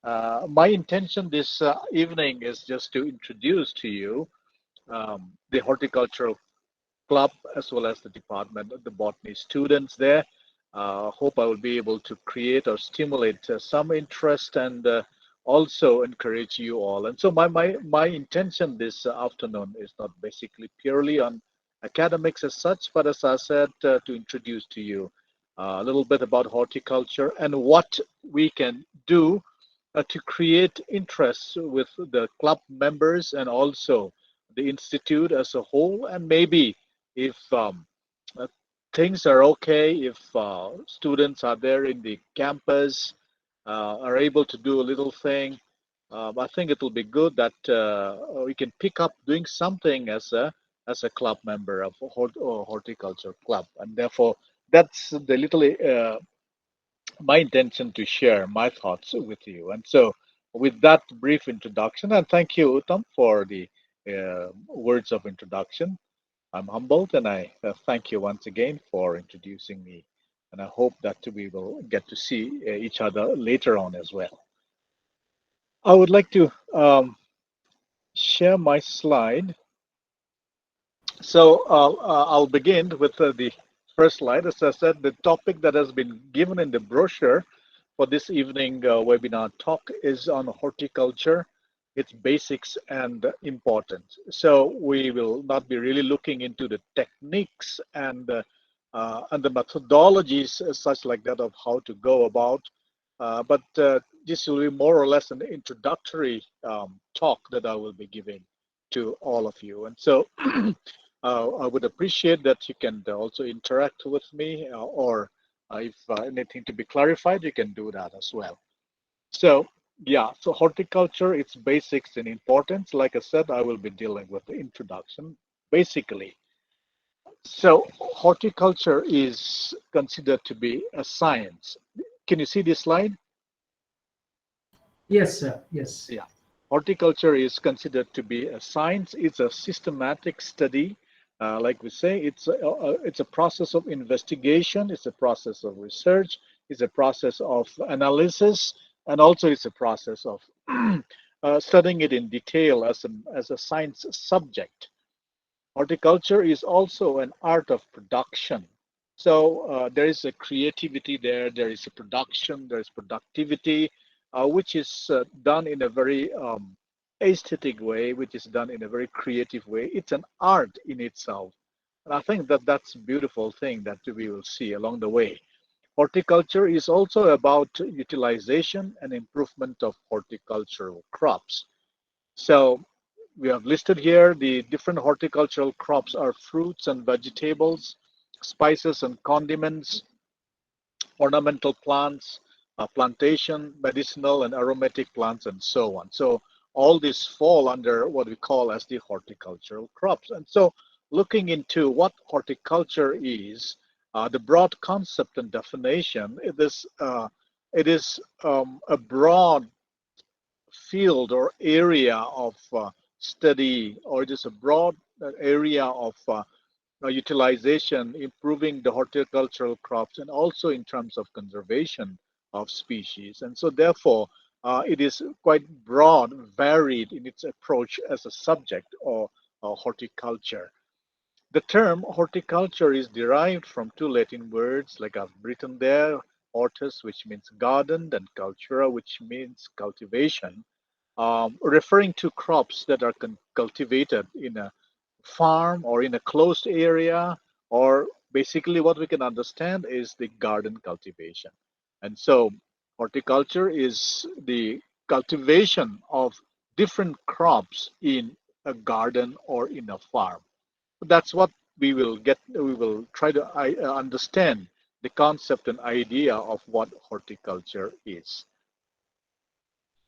My intention this evening is just to introduce to you the Horticultural Club as well as the department, the botany students there. Hope I will be able to create or stimulate some interest and also encourage you all. And so my intention this afternoon is not basically purely on academics as such, but as I said, to introduce to you a little bit about horticulture and what we can do to create interest with the club members and also the institute as a whole. And maybe if uh, things are okay, if students are there in the campus, are able to do a little thing, I think it will be good that we can pick up doing something as a club member of horticulture club, and therefore that's the little my intention to share my thoughts with you. And so, with that brief introduction, and thank you, Uttam, for the words of introduction. I'm humbled and I thank you once again for introducing me. And I hope that we will get to see each other later on as well. I would like to share my slide. So I'll begin with the first slide. As I said, the topic that has been given in the brochure for this evening webinar talk is on horticulture, its basics and importance. So we will not be really looking into the techniques and the methodologies such like that of how to go about, but this will be more or less an introductory talk that I will be giving to all of you. And so I would appreciate that you can also interact with me or if anything to be clarified, you can do that as well. So yeah, so horticulture, its basics and importance. Like I said, I will be dealing with the introduction basically. So horticulture is considered to be a science. Can you see this slide? Yes, sir. Yes. Yeah. Horticulture is considered to be a science. It's a systematic study. Like we say, it's a process of investigation. It's a process of research. It's a process of analysis, and also it's a process of studying it in detail as a science subject. Horticulture is also an art of production. So there is a creativity there, there is a production, there is productivity, which is done in a very aesthetic way, which is done in a very creative way. It's an art in itself. And I think that that's a beautiful thing that we will see along the way. Horticulture is also about utilization and improvement of horticultural crops. So we have listed here the different horticultural crops are fruits and vegetables, spices and condiments, ornamental plants, plantation, medicinal and aromatic plants, and so on. So all these fall under what we call as the horticultural crops. And so looking into what horticulture is, the broad concept and definition, it is a broad field or area of study, or it is a broad area of utilization, improving the horticultural crops, and also in terms of conservation of species. And so, therefore, it is quite broad, varied in its approach as a subject or horticulture. The term horticulture is derived from two Latin words, like I've written there, hortus, which means garden, and cultura, which means cultivation, referring to crops that are cultivated in a farm or in a closed area, or basically what we can understand is the garden cultivation. And so, horticulture is the cultivation of different crops in a garden or in a farm. That's what we will try to understand the concept and idea of what horticulture is.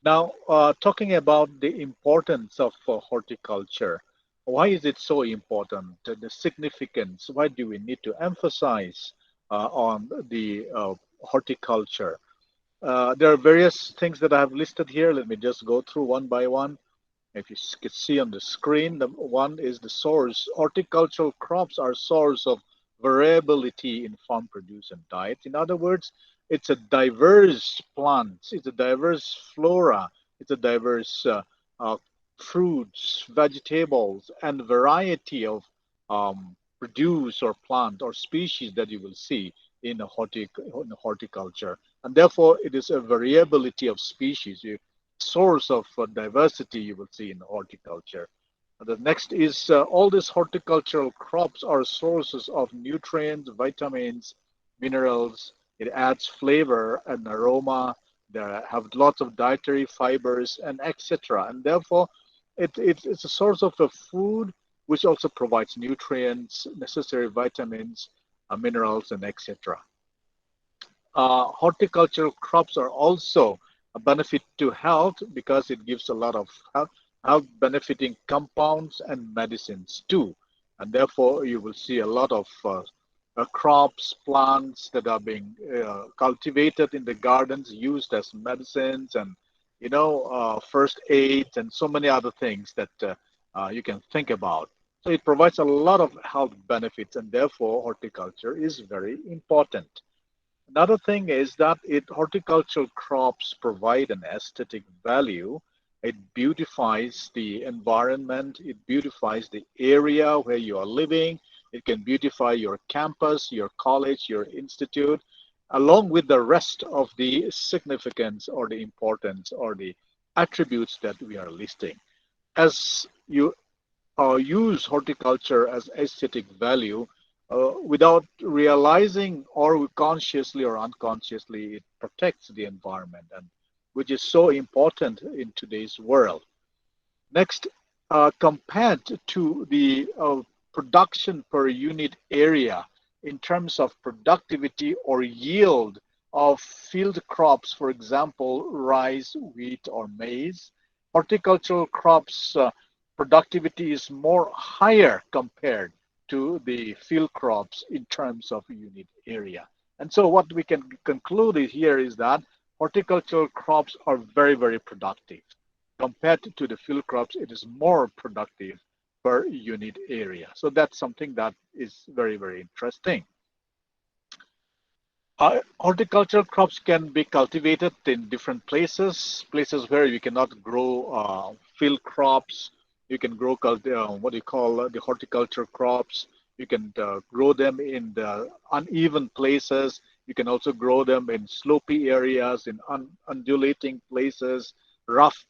Now, talking about the importance of horticulture, why is it so important? The significance, why do we need to emphasize on the horticulture? There are various things that I have listed here. Let me just go through one by one. If you can see on the screen, the one is the source. Horticultural crops are source of variability in farm produce and diet. In other words, It's a diverse plants, it's a diverse flora, it's a diverse uh, fruits, vegetables, and variety of produce or plant or species that you will see in in horticulture. And therefore, it is a variability of species, a source of diversity you will see in horticulture. The next is all these horticultural crops are sources of nutrients, vitamins, minerals. It adds flavor and aroma. They have lots of dietary fibers and etc. And therefore, it's a source of a food which also provides nutrients, necessary vitamins, minerals, and etc. Horticultural crops are also a benefit to health because it gives a lot of health benefiting compounds and medicines too. And therefore, you will see a lot of crops, plants that are being cultivated in the gardens, used as medicines and, first aids and so many other things that you can think about. So it provides a lot of health benefits, and therefore horticulture is very important. Another thing is that horticultural crops provide an aesthetic value. It beautifies the environment, it beautifies the area where you are living, it can beautify your campus, your college, your institute, along with the rest of the significance or the importance or the attributes that we are listing. As you use horticulture as aesthetic value, without realizing or consciously or unconsciously, it protects the environment, and which is so important in today's world. Next, compared to the production per unit area in terms of productivity or yield of field crops, for example, rice, wheat, or maize, horticultural crops productivity is more higher compared to the field crops in terms of unit area. And so what we can conclude here is that horticultural crops are very, very productive. Compared to the field crops, it is more productive per unit area. So that's something that is very, very interesting. Horticultural crops can be cultivated in different places where you cannot grow field crops. You can grow what do you call the horticulture crops. You can grow them in the uneven places. You can also grow them in slopy areas, in undulating places, rough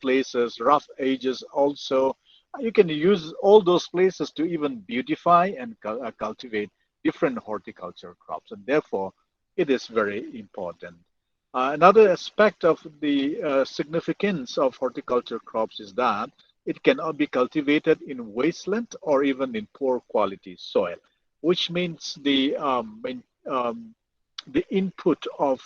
edges also. You can use all those places to even beautify and cultivate different horticulture crops. And therefore, it is very important. Another aspect of the significance of horticulture crops is that it can be cultivated in wasteland or even in poor quality soil, which means the input of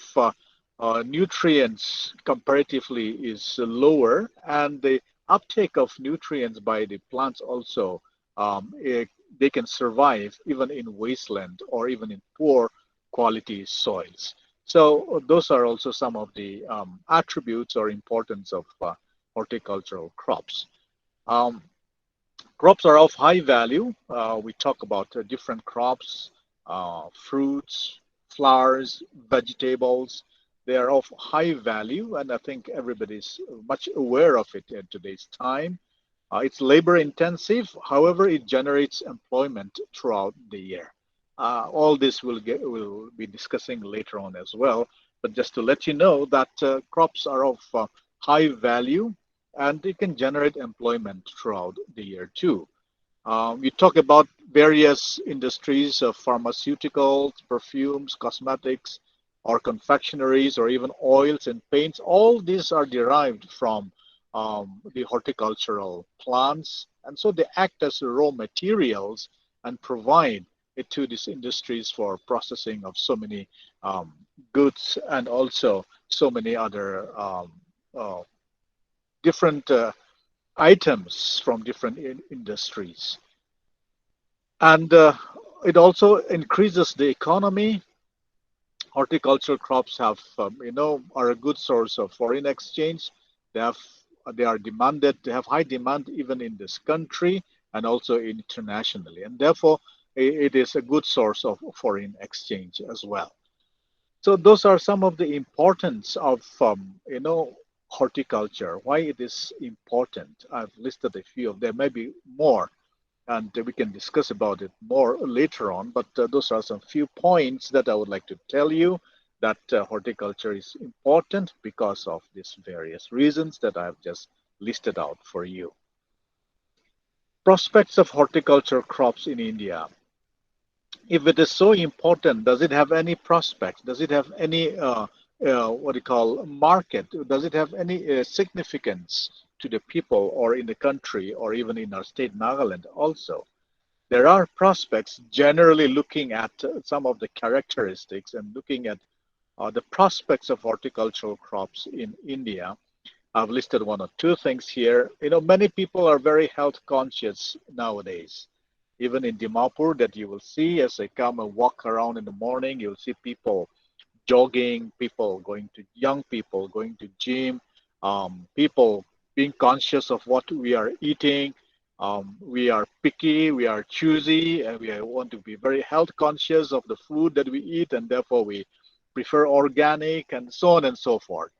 nutrients comparatively is lower, and the uptake of nutrients by the plants also they can survive even in wasteland or even in poor quality soils. So those are also some of the attributes or importance of horticultural crops. Um, Crops are of high value. We talk about different crops, fruits, flowers, vegetables. They are of high value, and I think everybody's much aware of it in today's time. It's labor intensive, however, it generates employment throughout the year. All this we'll be discussing later on as well. But just to let you know that crops are of high value and it can generate employment throughout the year too. We talk about various industries of pharmaceuticals, perfumes, cosmetics, or confectionaries, or even oils and paints. All these are derived from the horticultural plants, and so they act as raw materials and provide it to these industries for processing of so many goods and also so many other uh, different items from different industries. And it also increases the economy. Horticultural crops are a good source of foreign exchange. They have, they are demanded. They have high demand even in this country and also internationally, and therefore it is a good source of foreign exchange as well. So those are some of the importance of horticulture. Why it is important. I've listed a few of them. Maybe more, and we can discuss about it more later on. But those are some few points that I would like to tell you that horticulture is important because of these various reasons that I've just listed out for you. Prospects of horticulture crops in India. If it is so important, does it have any prospects? Does it have any what do you call market? Does it have any significance to the people or in the country or even in our state Nagaland also? There are prospects generally looking at some of the characteristics and looking at the prospects of horticultural crops in India. I've listed one or two things here. Many people are very health conscious nowadays. Even in Dimapur, that you will see as they come and walk around in the morning, you'll see people jogging, young people going to gym, people being conscious of what we are eating. We are picky, we are choosy, and we want to be very health conscious of the food that we eat, and therefore we prefer organic and so on and so forth.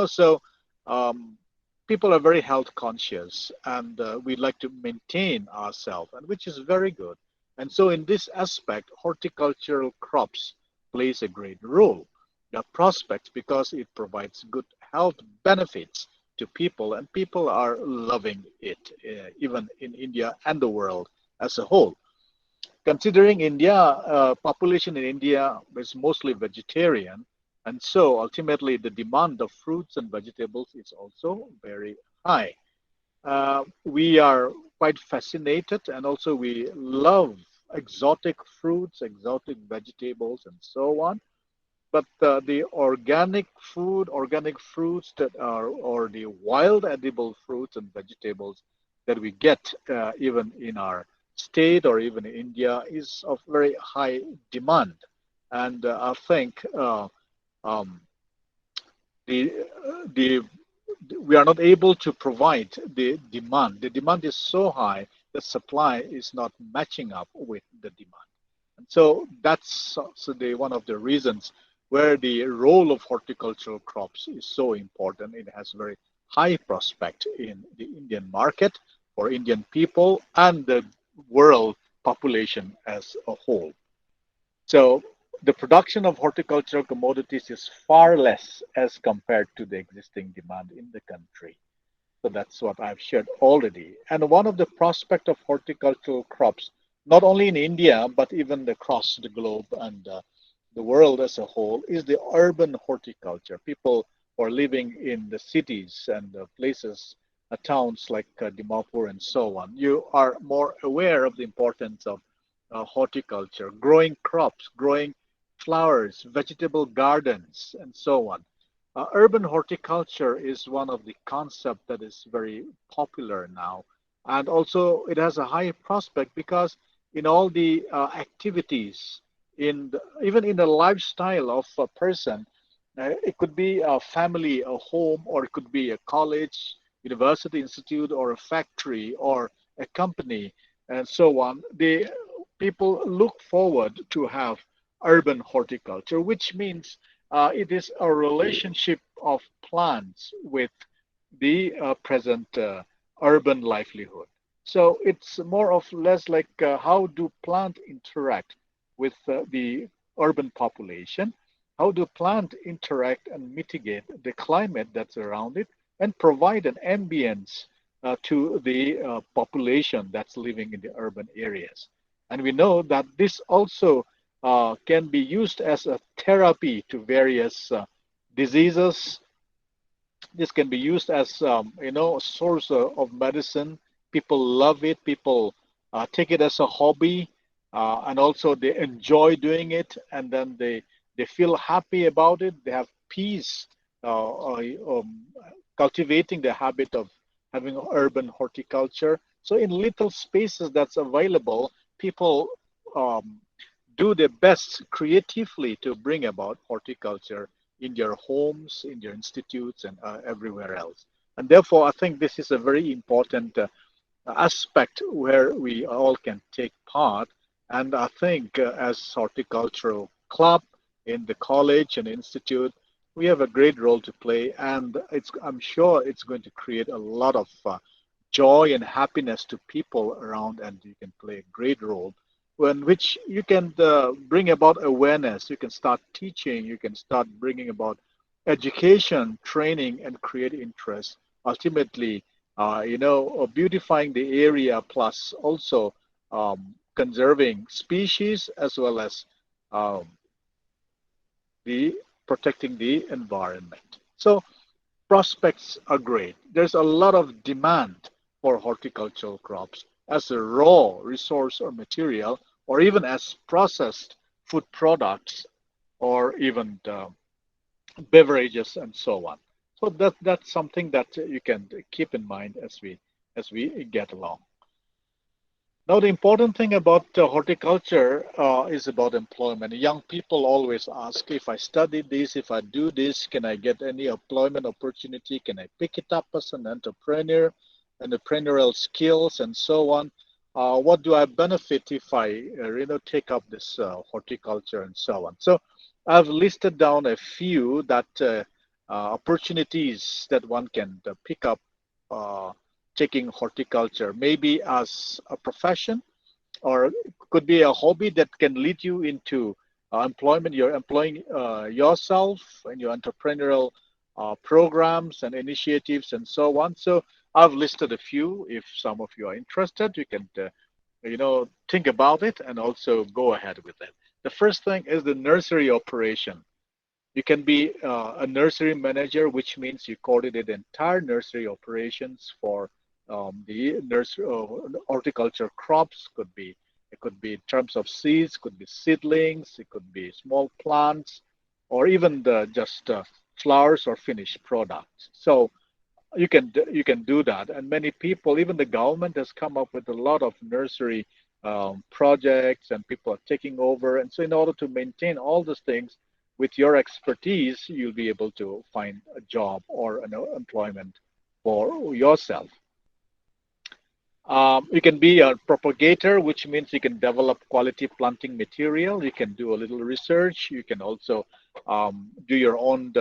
So um, people are very health conscious, and we like to maintain ourselves, and which is very good. And so, in this aspect, horticultural crops plays a great role. The prospects because it provides good health benefits to people, and people are loving it, even in India and the world as a whole. Considering India, population in India is mostly vegetarian, and so ultimately the demand of fruits and vegetables is also very high. We are quite fascinated, and also we love exotic fruits, exotic vegetables, and so on. But the organic fruits that are, or the wild edible fruits and vegetables that we get even in our state or even in India is of very high demand. And I think um, the the we are not able to provide the demand. The demand is so high, the supply is not matching up with the demand. And so that's also one of the reasons where the role of horticultural crops is so important. It has very high prospect in the Indian market for Indian people and the world population as a whole. So the production of horticultural commodities is far less as compared to the existing demand in the country. So that's what I've shared already. And one of the prospect of horticultural crops, not only in India, but even across the globe and the world as a whole, is the urban horticulture. People who are living in the cities and places, towns like Dimapur and so on, you are more aware of the importance of horticulture, growing crops, growing flowers, vegetable gardens, and so on. Urban horticulture is one of the concepts that is very popular now. And also it has a high prospect because in all the activities, even in the lifestyle of a person, it could be a family, a home, or it could be a college, university, institute, or a factory, or a company, and so on. The people look forward to have urban horticulture, which means it is a relationship of plants with the present urban livelihood. So it's more or less like how do plants interact with the urban population? How do plants interact and mitigate the climate that's around it and provide an ambience to the population that's living in the urban areas? And we know that this also can be used as a therapy to various diseases. This can be used as a source of medicine. People love it. People take it as a hobby, and also they enjoy doing it, and then they feel happy about it. They have peace cultivating the habit of having urban horticulture. So in little spaces that's available, people um, do their best creatively to bring about horticulture in their homes, in their institutes, and everywhere else. And therefore, I think this is a very important aspect where we all can take part. And I think as horticultural club, in the college and institute, we have a great role to play, and I'm sure it's going to create a lot of joy and happiness to people around, and you can play a great role in which you can bring about awareness. You can start teaching, you can start bringing about education, training, and create interest. Ultimately, beautifying the area, plus also conserving species, as well as um, the protecting the environment. So prospects are great. There's a lot of demand for horticultural crops as a raw resource or material, or even as processed food products, or even beverages and so on. So that's something that you can keep in mind as we get along. Now, the important thing about horticulture is about employment. Young people always ask, if I study this, if I do this, can I get any employment opportunity? Can I pick it up as an entrepreneur, entrepreneurial skills, and so on? What do I benefit if I, take up this horticulture and so on? So, I've listed down a few that opportunities that one can pick up uh, taking horticulture, maybe as a profession, or it could be a hobby that can lead you into employment. You're employing yourself and your entrepreneurial programs and initiatives and so on. So I've listed a few. If some of you are interested, you can, think about it and also go ahead with it. The first thing is the nursery operation. You can be a nursery manager, which means you coordinate the entire nursery operations for the nursery horticulture crops. It could be in terms of seeds, could be seedlings, it could be small plants, or even the just flowers or finished products. So you can do that, and many people, even the government, has come up with a lot of nursery projects, and people are taking over. And so, in order to maintain all these things, with your expertise, you'll be able to find a job or an employment for yourself. You can be a propagator, which means you can develop quality planting material. You can do a little research. You can also do your own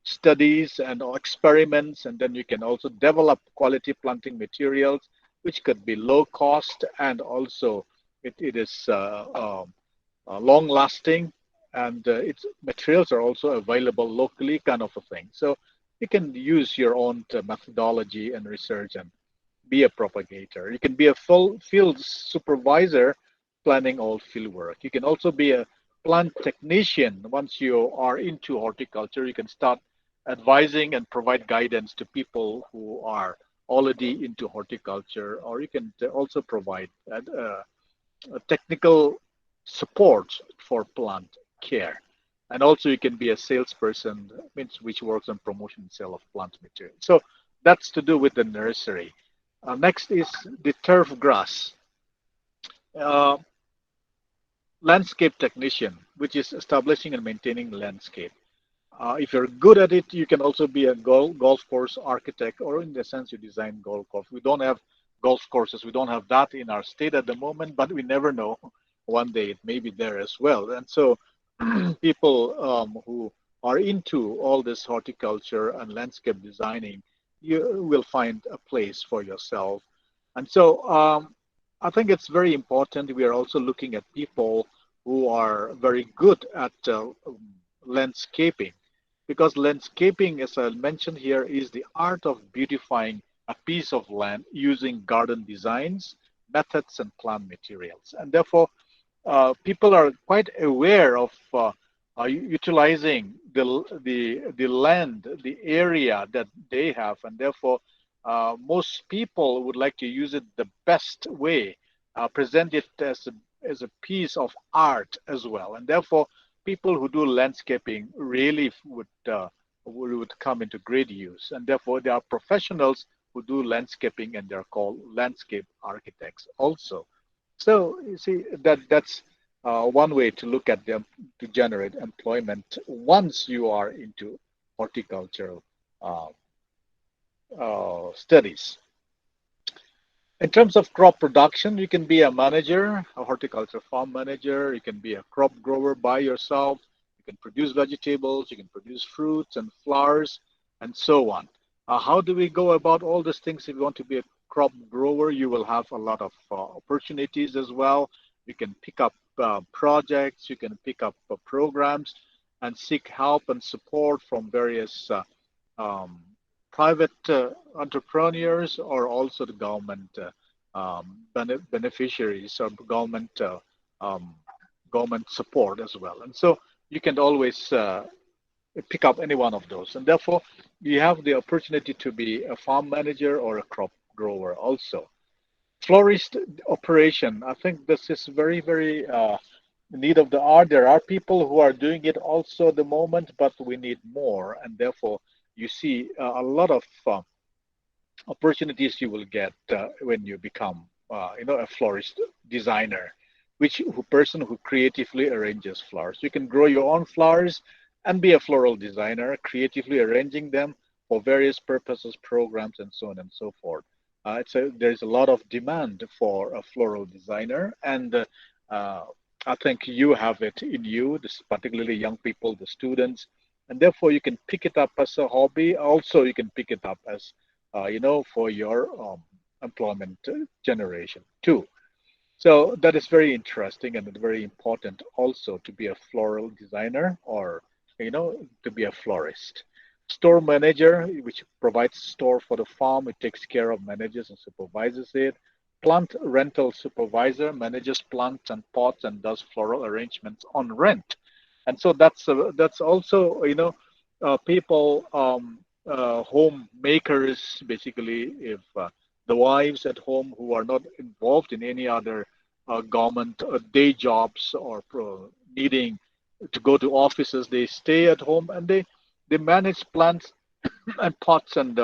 studies and experiments, and then you can also develop quality planting materials, which could be low cost, and also it is long lasting, and its materials are also available locally, kind of a thing. So you can use your own methodology and research and be a propagator. You can be a full field supervisor, planning all field work. You can also be a plant technician. Once you are into horticulture, you can start advising and provide guidance to people who are already into horticulture, or you can also provide technical support for plant care. And also you can be a salesperson, which works on promotion and sale of plant material. So that's to do with the nursery. Next is the turf grass. Uh, Landscape technician, which is establishing and maintaining landscape. If you're good at it, you can also be a golf course architect, or in the sense you design golf course. We don't have golf courses. We don't have that in our state at the moment, but we never know. One day it may be there as well. And so people who are into all this horticulture and landscape designing, you will find a place for yourself. And so I think it's very important. We are also looking at people who are very good at landscaping, because landscaping, as I mentioned here, is the art of beautifying a piece of land using garden designs, methods, and plant materials. And therefore, people are quite aware of utilizing the land, the area that they have, and therefore most people would like to use it the best way, present it as a piece of art as well, and therefore people who do landscaping really would come into great use, and therefore there are professionals who do landscaping, and they're called landscape architects also. So you see that's one way to look at them to generate employment once you are into horticultural uh, studies. In terms of crop production, you can be a manager, a horticulture farm manager. You can be a crop grower by yourself. You can produce vegetables. You can produce fruits and flowers, and so on. How do we go about all these things? If you want to be a crop grower, you will have a lot of opportunities as well. You can pick up projects. You can pick up programs, and seek help and support from various um, private entrepreneurs or also the government beneficiaries or um, government support as well. And so you can always pick up any one of those. And therefore, you have the opportunity to be a farm manager or a crop grower also. Florist operation, I think this is very, very need of the hour. There are people who are doing it also at the moment, but we need more. And therefore, you see a lot of opportunities you will get when you become, a florist designer, which who person who creatively arranges flowers. You can grow your own flowers and be a floral designer, creatively arranging them for various purposes, programs, and so on and so forth. There's a lot of demand for a floral designer, and uh, I think you have it in you, this, particularly young people, the students, and therefore you can pick it up as a hobby. Also, you can pick it up as for your employment generation too. So that is very interesting and very important also to be a floral designer or, to be a florist. Store manager, which provides store for the farm, it takes care of, manages and supervises it. Plant rental supervisor manages plants and pots and does floral arrangements on rent. And so that's also, people, homemakers, basically, if the wives at home who are not involved in any other government day jobs or needing to go to offices, they stay at home and they manage plants and pots and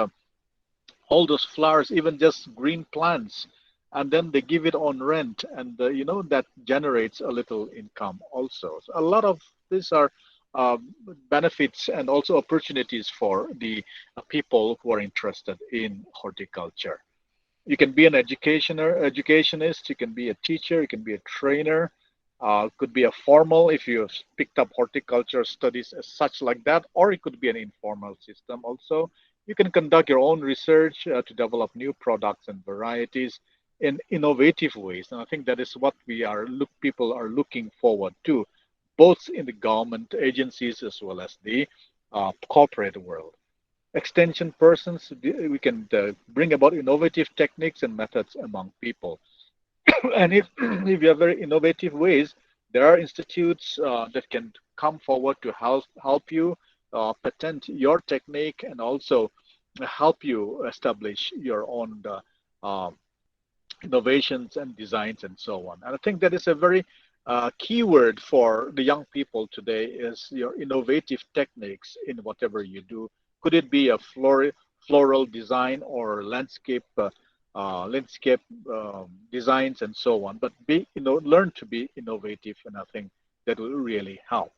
all those flowers, even just green plants, and then they give it on rent, and that generates a little income also. So a lot of these are uh, benefits and also opportunities for the people who are interested in horticulture. You can be an educationist, you can be a teacher, you can be a trainer, could be a formal if you have picked up horticulture studies as such like that, or it could be an informal system also. You can conduct your own research to develop new products and varieties in innovative ways. And I think that is what people are looking forward to, both in the government agencies as well as the corporate world. Extension persons, we can bring about innovative techniques and methods among people. And if you have very innovative ways, there are institutes that can come forward to help you patent your technique and also help you establish your own innovations and designs and so on. And I think that is a very key word for the young people today is your innovative techniques in whatever you do. Could it be a floral design or landscape designs and so on? But learn to be innovative, and I think that will really help.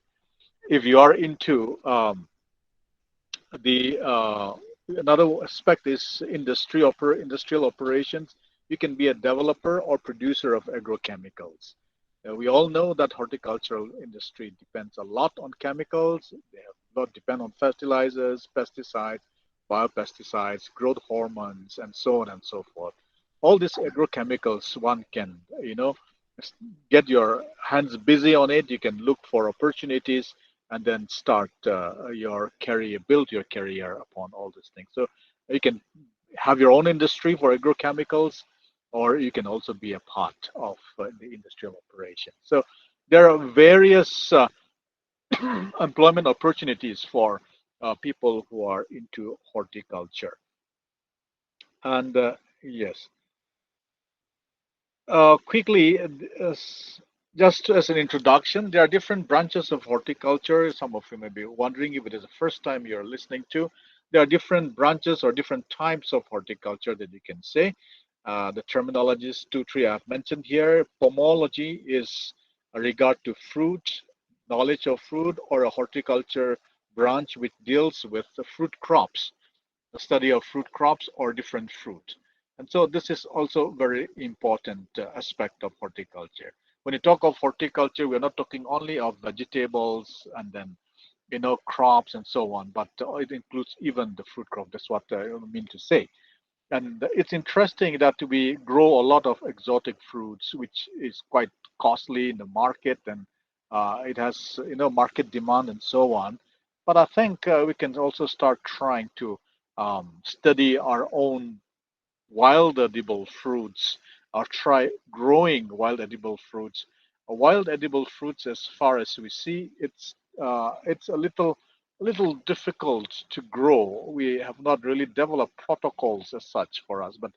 If you are into the another aspect is industrial operations. You can be a developer or producer of agrochemicals. We all know that horticultural industry depends a lot on chemicals. They have a lot depend on fertilizers, pesticides, biopesticides, growth hormones, and so on and so forth. All these agrochemicals, one can, get your hands busy on it. You can look for opportunities and then start your career, build your career upon all these things. So you can have your own industry for agrochemicals, or you can also be a part of the industrial operation. So there are various employment opportunities for people who are into horticulture. And yes, quickly, just as an introduction, there are different branches of horticulture. Some of you may be wondering if it is the first time you're listening to. There are different branches or different types of horticulture that you can say. The terminologies, two, three I've mentioned here. Pomology is a regard to fruit, knowledge of fruit, or a horticulture branch which deals with the fruit crops, the study of fruit crops or different fruit. And so this is also very important aspect of horticulture. When you talk of horticulture, we're not talking only of vegetables and then crops and so on, but it includes even the fruit crop. That's what I mean to say. And it's interesting that we grow a lot of exotic fruits, which is quite costly in the market, and it has market demand and so on. But I think we can also start trying to study our own wild edible fruits, or try growing wild edible fruits. Wild edible fruits, as far as we see, it's a little difficult to grow. We have not really developed protocols as such for us, but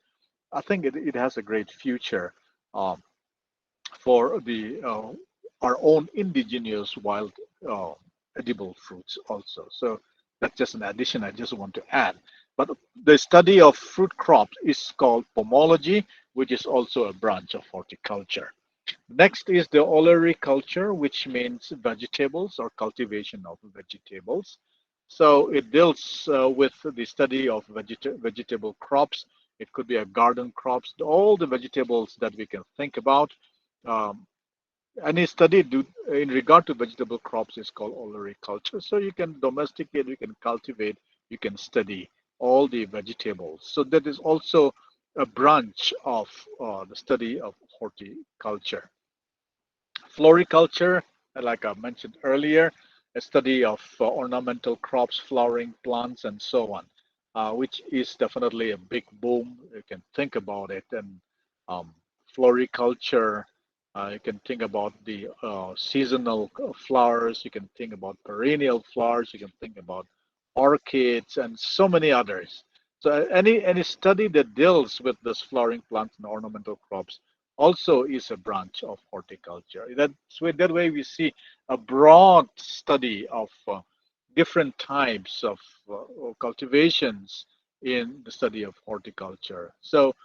I think it has a great future um, for the our own indigenous wild uh, edible fruits also. So that's just an addition I just want to add. But the study of fruit crops is called pomology, which is also a branch of horticulture. Next is the Oilery culture, which means vegetables or cultivation of vegetables. So it deals with the study of vegetable crops. It could be a garden crops, all the vegetables that we can think about. Um, any study in regard to vegetable crops is called Oilery culture. So you can domesticate, you can cultivate, you can study all the vegetables. So that is also a branch of the study of horticulture. Floriculture, like I mentioned earlier, a study of ornamental crops, flowering plants, and so on, which is definitely a big boom. You can think about it. And um, floriculture, you can think about the seasonal flowers, you can think about perennial flowers, you can think about orchids, and so many others. So any study that deals with those flowering plants and ornamental crops also is a branch of horticulture. That way we see a broad study of different types of cultivations in the study of horticulture. So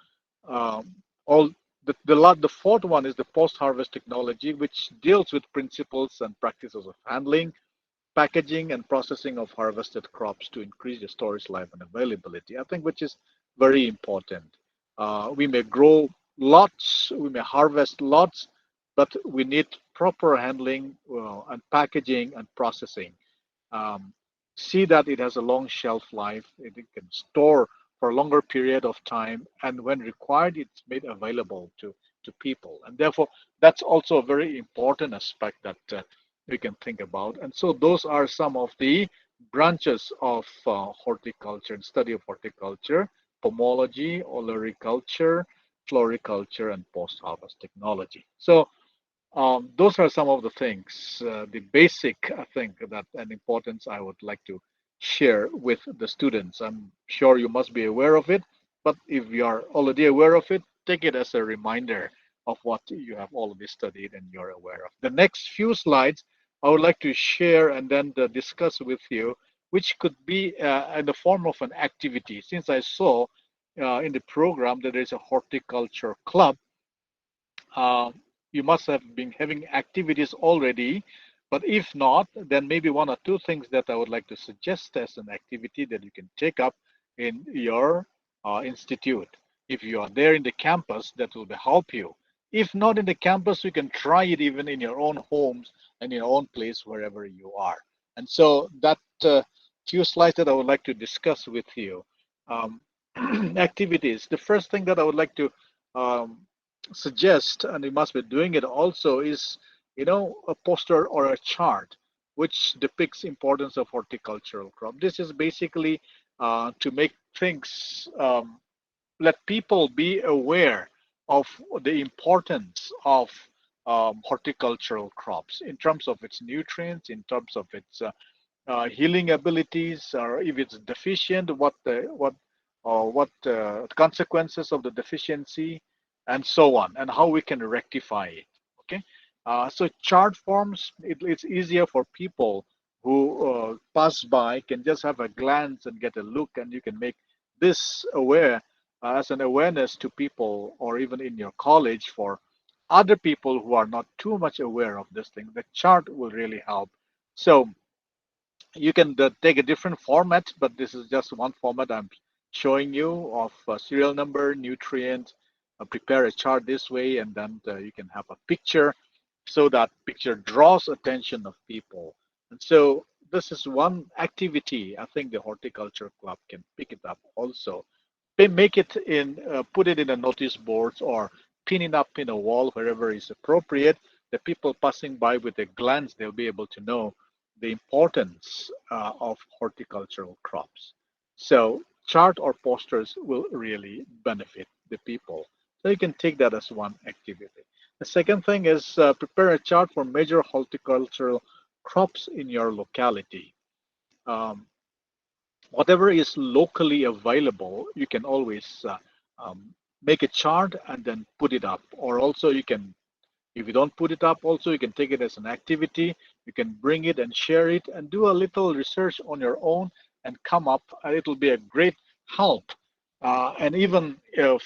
um, all the fourth one is the post-harvest technology, which deals with principles and practices of handling, packaging, and processing of harvested crops to increase the storage life and availability. I think which is very important. We may grow lots, we may harvest lots, but we need proper handling and packaging and processing. um, See that it has a long shelf life, it can store for a longer period of time, and when required, it's made available to people. And therefore, that's also a very important aspect that we can think about. And so, those are some of the branches of horticulture and study of horticulture: pomology, olericulture, floriculture, and post-harvest technology. So, those are some of the things, the basic, I think, that an importance I would like to share with the students. I'm sure you must be aware of it, but if you are already aware of it, take it as a reminder of what you have already studied and you're aware of. The next few slides I would like to share and then discuss with you, which could be in the form of an activity. Since I saw in the program that there is a horticulture club, uh, you must have been having activities already. But if not, then maybe one or two things that I would like to suggest as an activity that you can take up in your institute. If you are there in the campus, that will help you. If not in the campus, you can try it even in your own homes and your own place, wherever you are. And so that few slides that I would like to discuss with you. Um, Activities. The first thing that I would like to um, suggest, and we must be doing it also, is a poster or a chart which depicts importance of horticultural crop. This is basically to make things, let people be aware of the importance of horticultural crops in terms of its nutrients, in terms of its healing abilities, or if it's deficient, what consequences of the deficiency, and so on, and how we can rectify it. Okay, so chart forms, it's easier for people who pass by can just have a glance and get a look, and you can make this aware as an awareness to people, or even in your college for other people who are not too much aware of this thing. The chart will really help. So you can take a different format, but this is just one format I'm showing you of serial number, nutrient, prepare a chart this way, and then you can have a picture so that picture draws attention of people. And so this is one activity I think the horticulture club can pick it up also. They make it in, put it in a notice boards or pin it up in a wall wherever is appropriate. The people passing by with a glance, they'll be able to know the importance of horticultural crops. So chart or posters will really benefit the people. So you can take that as one activity. The second thing is prepare a chart for major horticultural crops in your locality. Um, Whatever is locally available, you can always make a chart and then put it up. Or also you can, if you don't put it up, also you can take it as an activity. You can bring it and share it and do a little research on your own and come up. And it'll be a great help. And even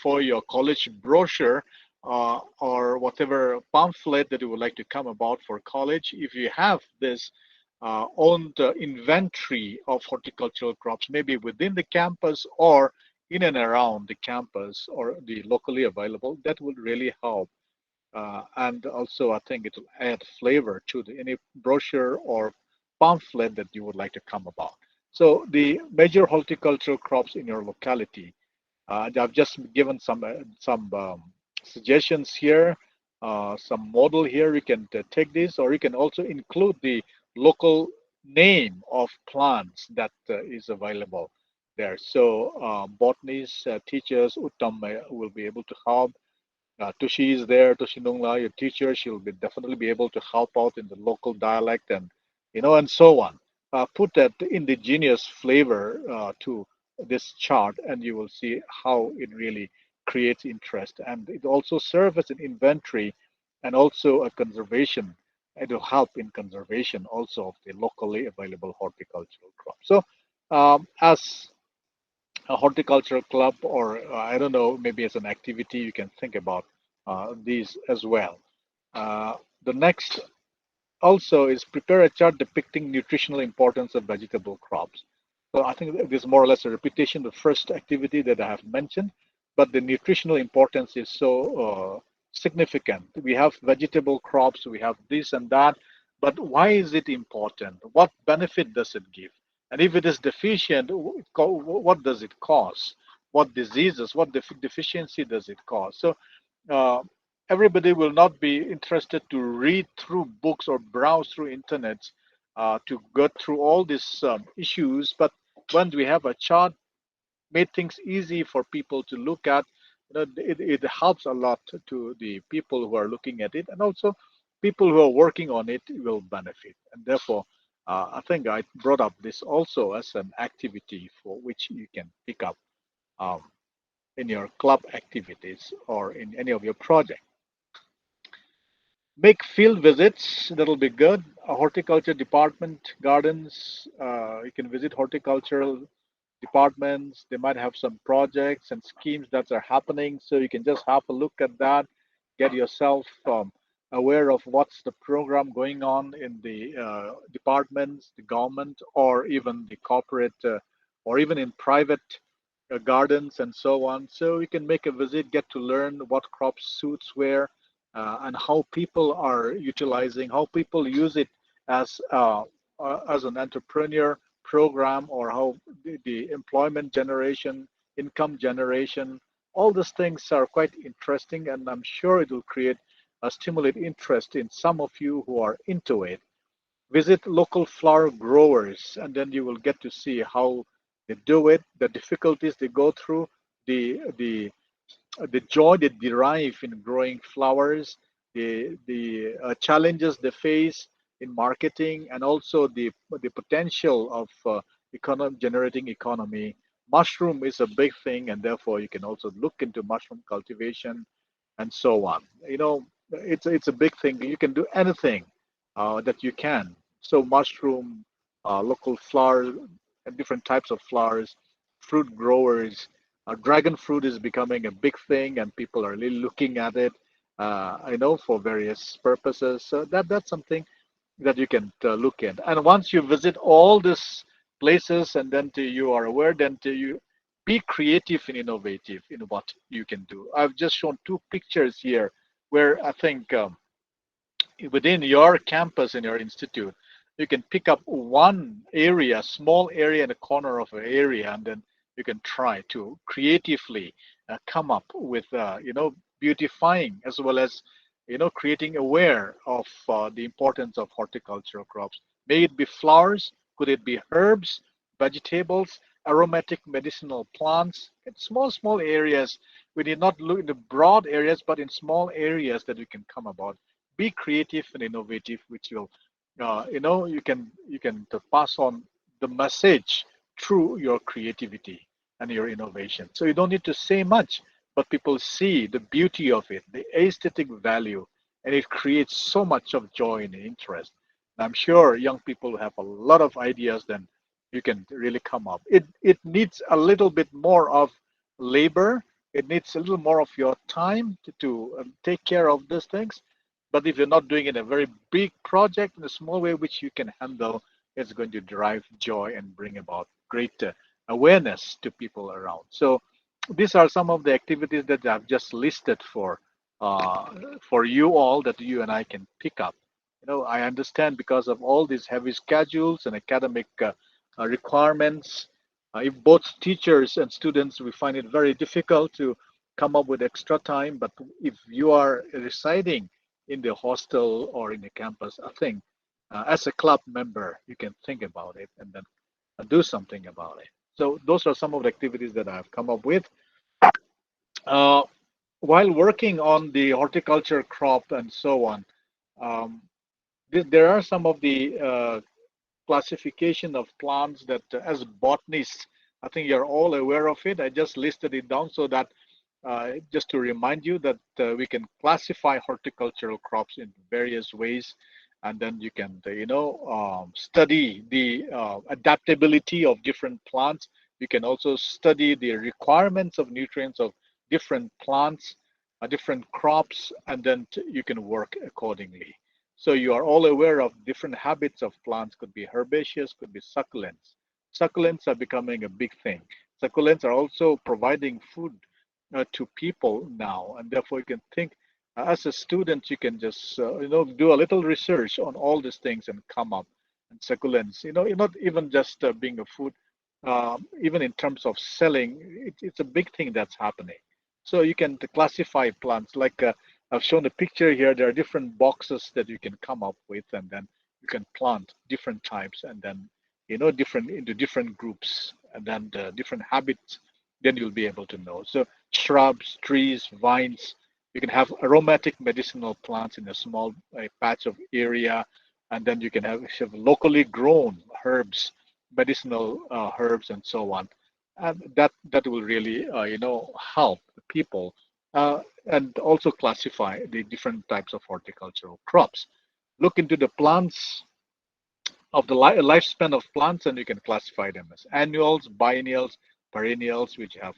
for your college brochure or whatever pamphlet that you would like to come about for college, if you have this owned inventory of horticultural crops, maybe within the campus or in and around the campus or the locally available, that would really help. And also, I think it will add flavor to any brochure or pamphlet that you would like to come about. So the major horticultural crops in your locality. I've just given some suggestions here, some model here. You can take this, or you can also include the local name of plants that is available there. So botany's teachers Uttam will be able to help. Tushi is there, Toshinungla, your teacher. She'll be definitely be able to help out in the local dialect and and so on. Put that indigenous flavor to this chart, and you will see how it really creates interest. And it also serves as an inventory and also a conservation. It will help in conservation also of the locally available horticultural crops. So, as a horticultural club, or I don't know, maybe as an activity, you can think about these as well. The next also is prepare a chart depicting nutritional importance of vegetable crops. So I think this is more or less a repetition of the first activity that I have mentioned, but the nutritional importance is so significant. We have vegetable crops, we have this and that, but why is it important? What benefit does it give? And if it is deficient, what does it cause? What diseases, what deficiency does it cause? So uh, everybody will not be interested to read through books or browse through internet to go through all these issues. But when we have a chart, made things easy for people to look at, it helps a lot to the people who are looking at it, and also people who are working on it will benefit. And therefore, I think I brought up this also as an activity for which you can pick up um, in your club activities or in any of your projects. Make field visits. That'll be good. A horticulture department, gardens. You can visit horticultural departments. They might have some projects and schemes that are happening. So you can just have a look at that, get yourself aware of what's the program going on in the departments, the government, or even the corporate, or even in private gardens and so on. So you can make a visit, get to learn what crops suits where, and how people are utilizing, how people use it as an entrepreneur program, or how the employment generation, income generation, all these things are quite interesting, and I'm sure it will create a stimulate interest in some of you who are into it. Visit local flower growers, and then you will get to see how they do it, the difficulties they go through, the joy they derive in growing flowers, the challenges they face in marketing, and also the potential of generating economy. Mushroom is a big thing, and therefore you can also look into mushroom cultivation and so on. It's a big thing. You can do anything that you can. So mushroom, local flowers, and different types of flowers, fruit growers. Dragon fruit is becoming a big thing, and people are really looking at it. I know for various purposes. So that's something that you can look at. And once you visit all these places, and then you are aware, then you Be creative and innovative in what you can do. I've just shown two pictures here where I think within your campus and your institute, you can pick up one area, small area in a corner of an area, and then you can try to creatively come up with, beautifying as well as, creating aware of the importance of horticultural crops. May it be flowers, could it be herbs, vegetables, aromatic medicinal plants, in small areas. We need not look in the broad areas, but in small areas that we can come about. Be creative and innovative, which will you can pass on the message through your creativity and your innovation. So you don't need to say much, but people see the beauty of it, the aesthetic value, and it creates so much of joy and interest. And I'm sure young people have a lot of ideas. Then you can really come up. It needs a little bit more of labor. It needs a little more of your time to take care of these things. But if you're not doing it in a very big project in a small way, which you can handle, it's going to drive joy and bring about great awareness to people around. So these are some of the activities that I've just listed for you all that you and I can pick up. I understand because of all these heavy schedules and academic requirements. If both teachers and students, we find it very difficult to come up with extra time. But if you are residing in the hostel or in the campus, I think as a club member, you can think about it and then do something about it. So those are some of the activities that I've come up with. Uh, while working on the horticulture crop and so on, um, there are some of the classification of plants that, as botanists, I think you're all aware of it. I just listed it down so that just to remind you that we can classify horticultural crops in various ways, and then you can, study the adaptability of different plants. You can also study the requirements of nutrients of different plants, different crops, and then you can work accordingly. So you are all aware of different habits of plants, could be herbaceous, could be succulents. Succulents are becoming a big thing. Succulents are also providing food to people now, and therefore you can think as a student, you can just do a little research on all these things and come up. And succulents, you're not even just being a food, even in terms of selling, it's a big thing that's happening. So you can classify plants like I've shown a picture here. There are different boxes that you can come up with, and then you can plant different types, and then different into different groups, and then the different habits. Then you'll be able to know. So shrubs, trees, vines. You can have aromatic medicinal plants in a small patch of area, and then you can have locally grown herbs, medicinal herbs, and so on. And that will really help the people and also classify the different types of horticultural crops. Look into the plants of the lifespan of plants, and you can classify them as annuals, biennials, perennials, which have,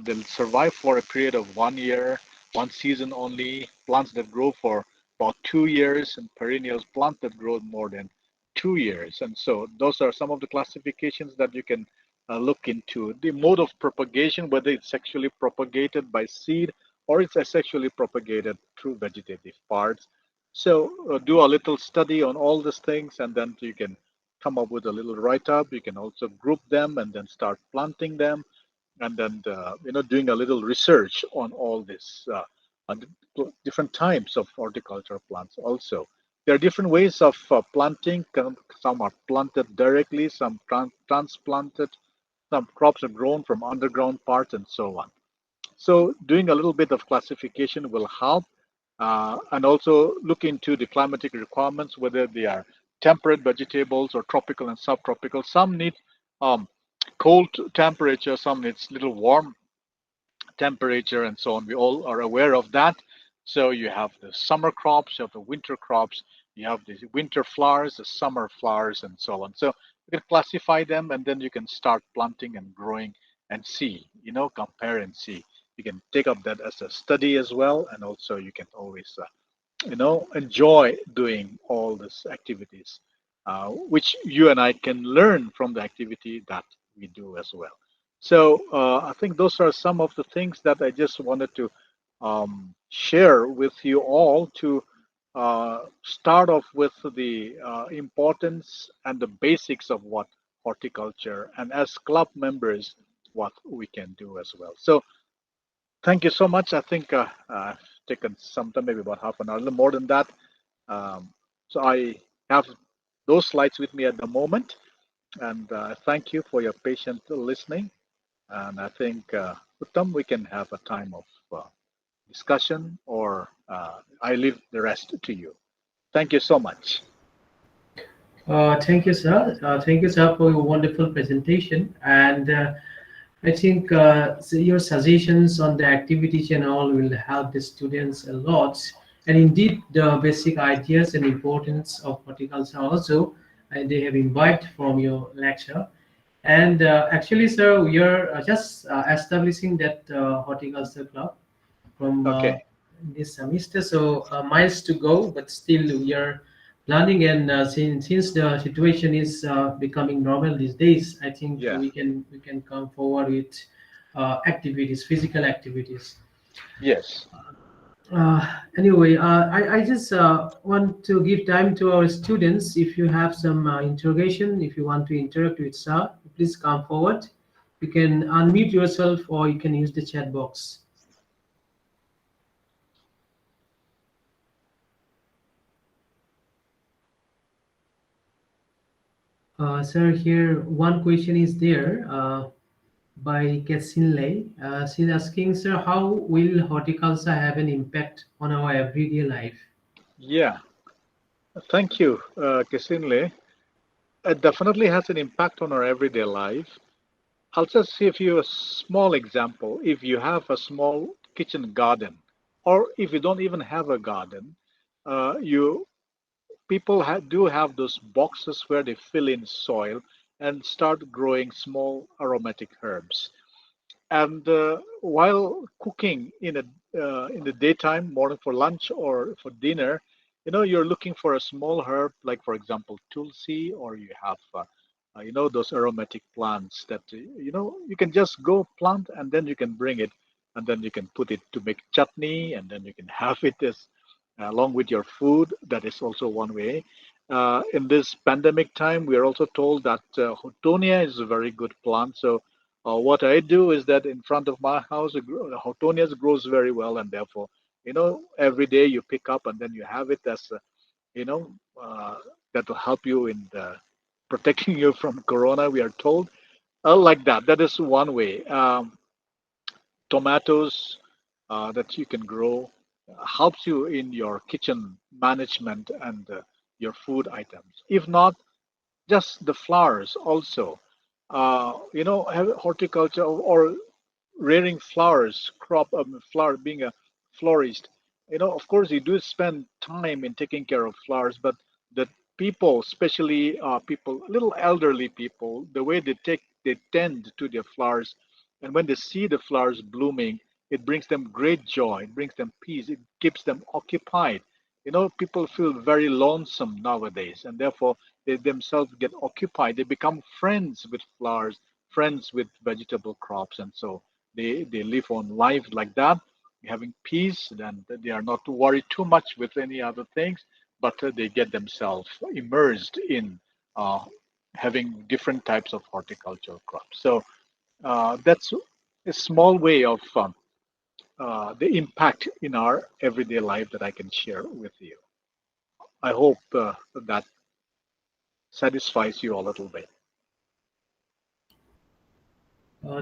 they'll survive for a period of 1 year, one season only. Plants that grow for about 2 years, and perennials, plants that grow more than 2 years. And so those are some of the classifications that you can look into. The mode of propagation, whether it's sexually propagated by seed or it's asexually propagated through vegetative parts. So do a little study on all these things, and then you can come up with a little write-up. You can also group them and then start planting them, and then doing a little research on all this on different types of horticultural plants. Also, there are different ways of planting. Some are planted directly, some transplanted, some crops are grown from underground parts, and so on. So doing a little bit of classification will help, and also look into the climatic requirements, whether they are temperate vegetables or tropical and subtropical. Some need cold temperature, some needs little warm temperature, and so on. We all are aware of that. So you have the summer crops, you have the winter crops, you have the winter flowers, the summer flowers, and so on. So you can classify them, and then you can start planting and growing and see, compare and see. You can take up that as a study as well, and also you can always, enjoy doing all these activities, which you and I can learn from the activity that we do as well. So I think those are some of the things that I just wanted to share with you all to start off with the importance and the basics of what horticulture, and as club members, what we can do as well. So thank you so much. I think I've taken some time, maybe about half an hour, a little more than that. So I have those slides with me at the moment, and thank you for your patient listening. And I think, Uttam, we can have a time of discussion, or I leave the rest to you. Thank you so much. Thank you, sir. Thank you, sir, for your wonderful presentation. And I think so your suggestions on the activities and all will help the students a lot. And indeed, the basic ideas and importance of horticulture also, they have imbibed from your lecture. And actually, sir, we are just establishing that horticulture club from Okay. this semester. So miles to go, but still we are planning. And since the situation is becoming normal these days, I think Yeah. we can come forward with activities, physical activities. Yes. Anyway, I just want to give time to our students. If you have some interrogation, if you want to interact with sir, please come forward. You can unmute yourself or you can use the chat box. Sir, here one question is there by Kesinley. She's asking, sir, how will horticulture have an impact on our everyday life? Yeah. Thank you, Kisinle. It definitely has an impact on our everyday life. I'll just give you a small example. If you have a small kitchen garden, or if you don't even have a garden, you people do have those boxes where they fill in soil and start growing small aromatic herbs. And while cooking in the daytime, morning for lunch or for dinner, you're looking for a small herb, like for example tulsi, or you have those aromatic plants that you can just go plant, and then you can bring it, and then you can put it to make chutney, and then you can have it as along with your food. That is also one way. In this pandemic time, we are also told that Houtonia is a very good plant. So what I do is that in front of my house, Houtonias grows very well, and therefore, every day you pick up and then you have it as, you know, uh, that will help you in protecting you from corona. We are told, like that. That is one way. Tomatoes that you can grow helps you in your kitchen management and your food items. If not, just the flowers also. Horticulture or rearing flowers, flower being a florist. Of course, you do spend time in taking care of flowers, but the people, especially people, little elderly people, the way they tend to their flowers, and when they see the flowers blooming, it brings them great joy. It brings them peace. It keeps them occupied. People feel very lonesome nowadays, and therefore they themselves get occupied. They become friends with flowers, friends with vegetable crops, and so they live on life like that, having peace. Then they are not worried too much with any other things, but they get themselves immersed in uh, having different types of horticultural crops. So that's a small way of the impact in our everyday life that I can share with you. I hope that satisfies you a little bit.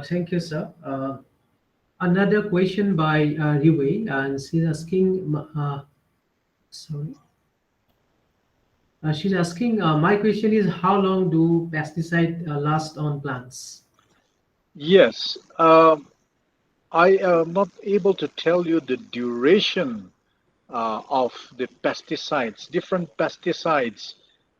Thank you, sir. Another question by Riwei, and she's asking, sorry, she's asking, my question is, how long do pesticides last on plants? Yes, I am not able to tell you the duration of the pesticides. Different pesticides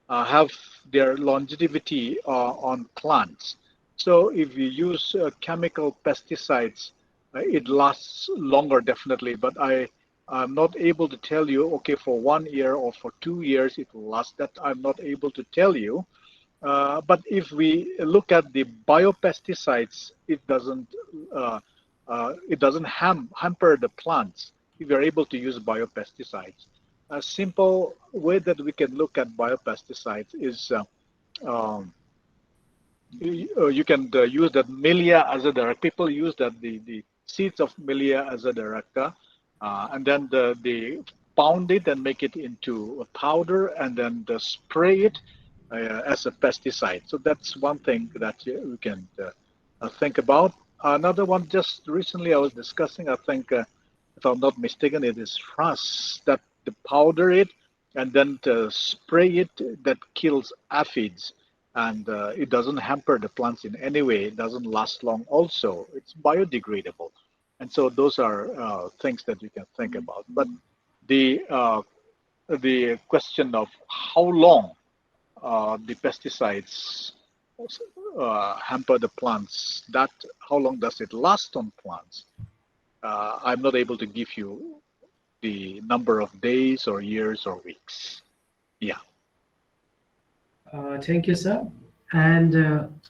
have their longevity on plants. So if you use chemical pesticides, it lasts longer definitely. But am not able to tell you, okay, for 1 year or for 2 years it will last. That I'm not able to tell you. But if we look at the biopesticides, uh, it doesn't hamper the plants if you're able to use biopesticides. A simple way that we can look at biopesticides is um, you can use that Milia azadirachta. People use that the seeds of Milia azadirachta, and then they pound it and make it into a powder, and then spray it as a pesticide. So that's one thing that we can think about. Another one, just recently I was discussing, I think, if I'm not mistaken, it is France that to powder it and then to spray it that kills aphids, and it doesn't hamper the plants in any way. It doesn't last long. Also, it's biodegradable, and so those are things that you can think about. But the uh, the question of how long the pesticides hamper the plants, that how long does it last on plants? I'm not able to give you the number of days or years or weeks. Yeah. Thank you, sir. And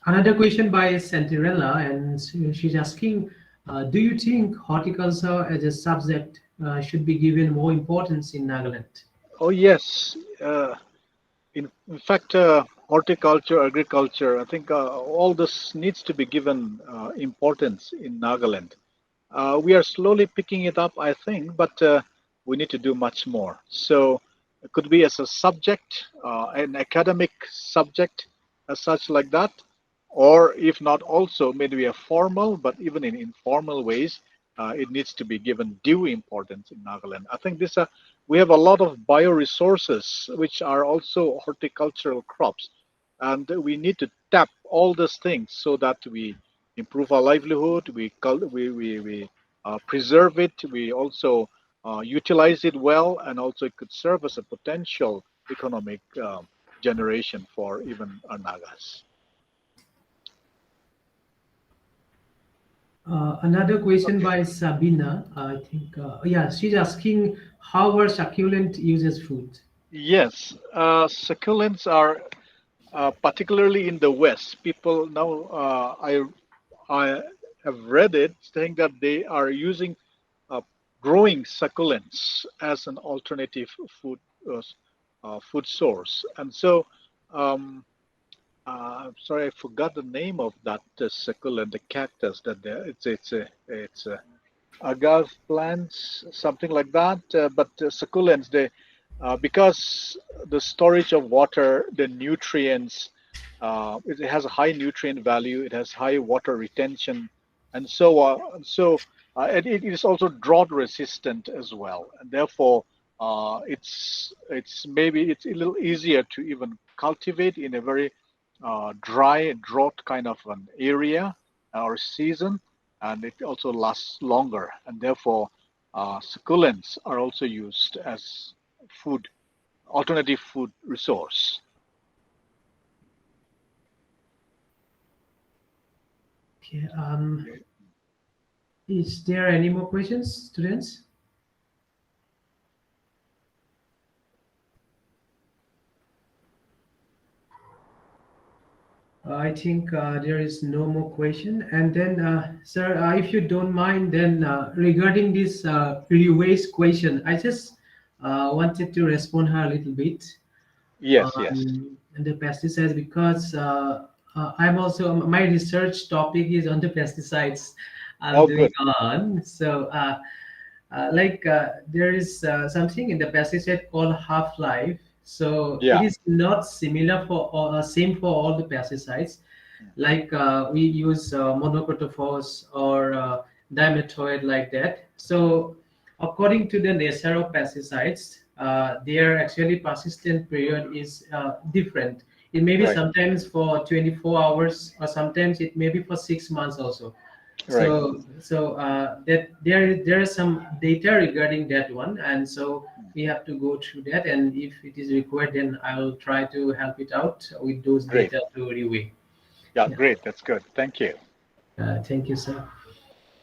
another question by Santirella, and she's asking, do you think horticulture as a subject should be given more importance in Nagaland? Oh, yes. In fact, horticulture, agriculture, I think all this needs to be given importance in Nagaland. We are slowly picking it up, I think, but we need to do much more. So it could be as a subject, an academic subject, as such like that, or if not, also maybe a formal, but even in informal ways, it needs to be given due importance in Nagaland. I think this we have a lot of bioresources which are also horticultural crops, and we need to tap all these things so that we improve our livelihood, we preserve it, we also utilize it well, and also it could serve as a potential economic generation for even our Nagas. Another question by Sabina, I think, yeah, she's asking how are succulent uses food? Yes, succulents are particularly in the West. People now, I have read it saying that they are using uh, growing succulents as an alternative food food source. And so, um, I'm sorry, I forgot the name of that succulent, the cactus that there. It's a agave plants, something like that. But succulents, they because the storage of water, the nutrients, it has a high nutrient value. It has high water retention, and it is also drought resistant as well, and therefore it's maybe it's a little easier to even cultivate in a very dry drought kind of an area or season, and it also lasts longer, and therefore succulents are also used as food, alternative food resource. Okay, is there any more questions, students? I think there is no more question. And then, sir, if you don't mind, then regarding this re-waste question, I just wanted to respond her a little bit Yes, yes. on the pesticides because I'm also my research topic is on the pesticides I'm Oh, doing good. on. So, there is something in the pesticide called half-life. So it Yeah, is not similar for same for all the pesticides. Like we use monocritophos or dimethoid like that. So according to the nature of pesticides, their actually persistent period is different. It may be right, sometimes for 24 hours, or sometimes it may be for 6 months also. right. That there is some data regarding that one, and so we have to go through that. And if it is required, then I will try to help it out with those Great. data to review. Yeah, Yeah, great. That's good. Thank you. thank you, sir.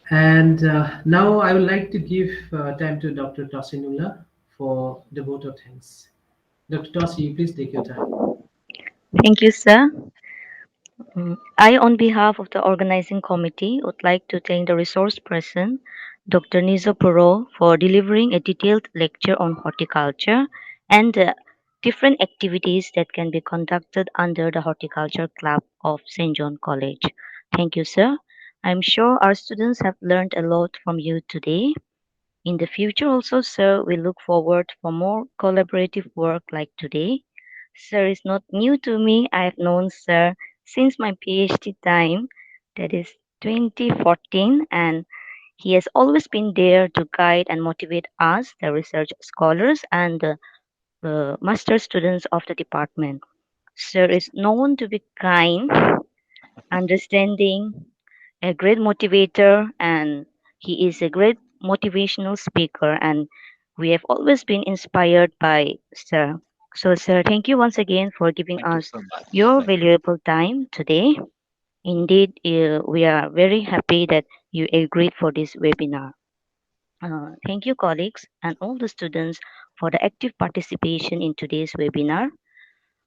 And now I would like to give time to Dr. Tosinula for the vote of thanks. Dr. Tosi, please take your time. Thank you, sir. I, on behalf of the organizing committee, would like to thank the resource person, Dr. Neizo Puro, for delivering a detailed lecture on horticulture and the different activities that can be conducted under the Horticulture Club of St. John College. Thank you, sir. I'm sure our students have learned a lot from you today. In the future also, sir, we look forward for more collaborative work like today. Sir is not new to me. I have known Sir since my PhD time, that is 2014, and he has always been there to guide and motivate us, the research scholars and the master students of the department. Sir is known to be kind, understanding, a great motivator, and he is a great motivational speaker, and we have always been inspired by Sir. So, Sir, thank you once again for giving Thank you us so much. your Thank you. valuable time today. Indeed, we are very happy that you agreed for this webinar. Thank you, colleagues, and all the students for the active participation in today's webinar.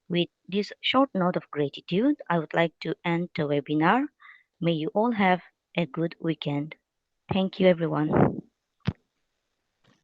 With this short note of gratitude, I would like to end the webinar. May you all have a good weekend. Thank you, everyone.